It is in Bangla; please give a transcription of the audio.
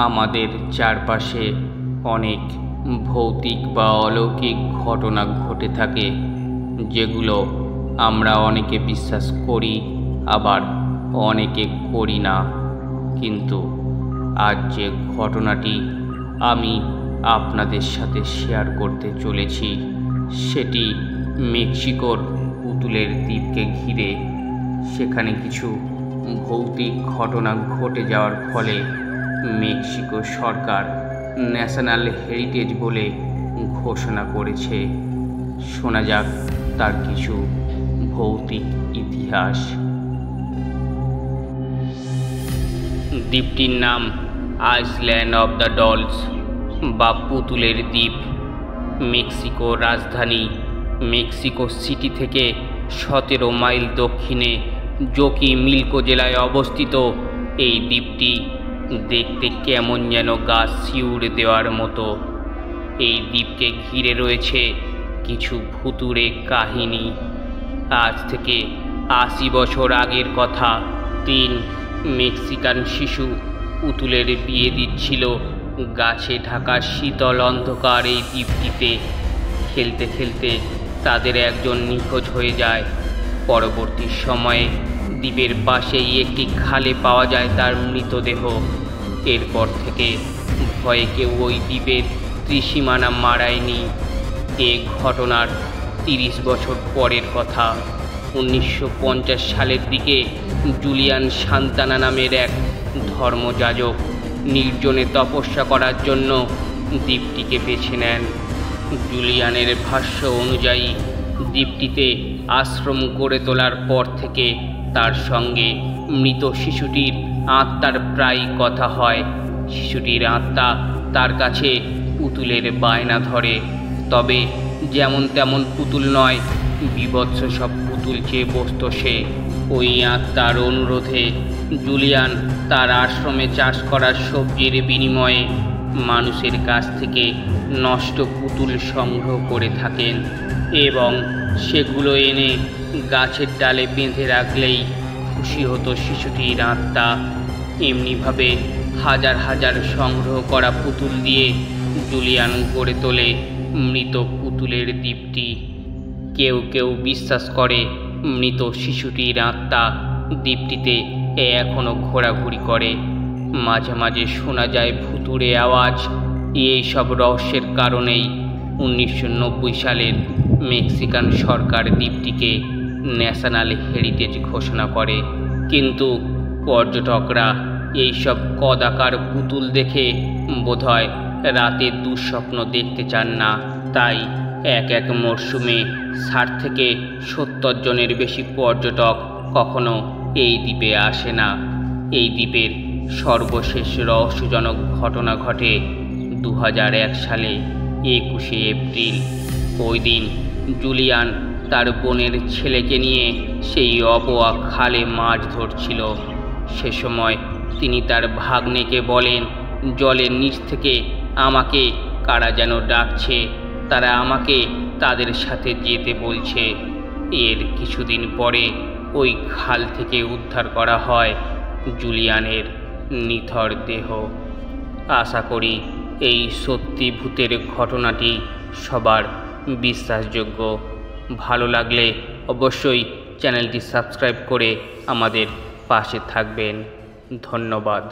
আমাদের চারপাশে অনেক ভৌতিক বা অলৌকিক ঘটনা ঘটে থাকে, যেগুলো আমরা অনেকে বিশ্বাস করি, আবার অনেকে করি না। কিন্তু আজ যে ঘটনাটি আমি আপনাদের সাথে শেয়ার করতে চলেছি, সেটি মেক্সিকোর পুতুলের দ্বীপকে ঘিরে। সেখানে কিছু ভৌতিক ঘটনা ঘটে যাওয়ার ফলে মেক্সিকো সরকার ন্যাশনাল হেরিটেজ বলে ঘোষণা করেছে। শোনা যাক তার কিছু ভৌতিক ইতিহাস। দ্বীপটির নাম আইল্যান্ড অফ দ্য ডলস বা পুতুলের দ্বীপ। মেক্সিকো রাজধানী মেক্সিকো সিটি থেকে 17 মাইল দক্ষিণে জোকিমিলকো জেলায় অবস্থিত। এই দ্বীপটি দেখতে কেমন যেন গা শিউড়ে দেওয়ার মতো। এই দ্বীপকে ঘিরে রয়েছে কিছু ভুতুড়ে কাহিনী। আজ থেকে 80 বছর আগের কথা, 3 মেক্সিকান শিশু পুতুলের বিয়ে দিচ্ছিল গাছে ঢাকা শীতল অন্ধকার এই দ্বীপটিতে। খেলতে খেলতে তাদের একজন নিখোঁজ হয়ে যায়। পরবর্তী সময়ে দ্বীপের পাশেই একটি খালে পাওয়া যায় তার মৃতদেহ। এরপর থেকে ভয়ে কেউ ওই দ্বীপের ত্রিসীমানা মারায়নি। এ ঘটনার 30 বছর পরের কথা। 1950 সালের দিকে জুলিয়ান সান্তানা নামের এক ধর্মযাজক নির্জনে তপস্যা করার জন্য দ্বীপটিকে বেছে নেন। জুলিয়ানের ভাষ্য অনুযায়ী দ্বীপটিতে আশ্রম গড়ে তোলার পর থেকে তার সঙ্গে মৃত শিশুটির আত্মার প্রায় কথা হয়। শিশুটির আত্মা তার কাছে পুতুলের বায়না ধরে, তবে যেমন তেমন পুতুল নয়, বীভৎস সব পুতুল চেয়ে বসত সে। ওই আত্মার অনুরোধে জুলিয়ান তার আশ্রমে চাষ করা সবজির বিনিময়ে মানুষের কাছ থেকে নষ্ট পুতুল সংগ্রহ করে থাকেন এবং সেগুলো এনে গাছের ডালে বেঁধে রাখলেই খুশি হতো শিশুটির আত্মা। এমনিভাবে হাজার হাজার সংগ্রহ করা পুতুল দিয়ে জুলিয়ান গড়ে তোলে মৃত পুতুলের দ্বীপটি। কেউ কেউ বিশ্বাস করে মৃত শিশুটির আত্মা দ্বীপটিতে এখনও ঘোরাঘুরি করে। মাঝে মাঝে শোনা যায় ভুতুড়ে আওয়াজ। এই সব রহস্যের কারণেই 1990 সালের মেক্সিকান সরকার দ্বীপটিকে ন্যাশনাল হেরিটেজ ঘোষণা করে। কিন্তু পর্যটকরা এইসব কদাকার পুতুল দেখে বোধহয় রাতে দুঃস্বপ্ন দেখতে চান না। তাই এক মরশুমে 60 থেকে 70 জনের বেশি পর্যটক কখনো এই দ্বীপে আসে না। এই দ্বীপের সর্বশেষ রহস্যজনক ঘটনা ঘটে 2001 সালে 21শে এপ্রিল। ওই দিন জুলিয়ান তার বোনের ছেলেকে নিয়ে সেই অপোয়া খালে মাছ ধরছিল। সে সময় তিনি তার ভাগ্নেকে বলেন, জলের নিচ থেকে আমাকে কারা যেন ডাকছে, তারা আমাকে তাদের সাথে যেতে বলছে। এর কিছুদিন পরে ওই খাল থেকে উদ্ধার করা হয় জুলিয়ানের নিথর দেহ। আশা করি এই সত্যি ভূতের ঘটনাটি সবার বিশ্বাসযোগ্য। ভালো লাগলে অবশ্যই চ্যানেলটি সাবস্ক্রাইব করে আমাদের পাশে থাকবেন। ধন্যবাদ।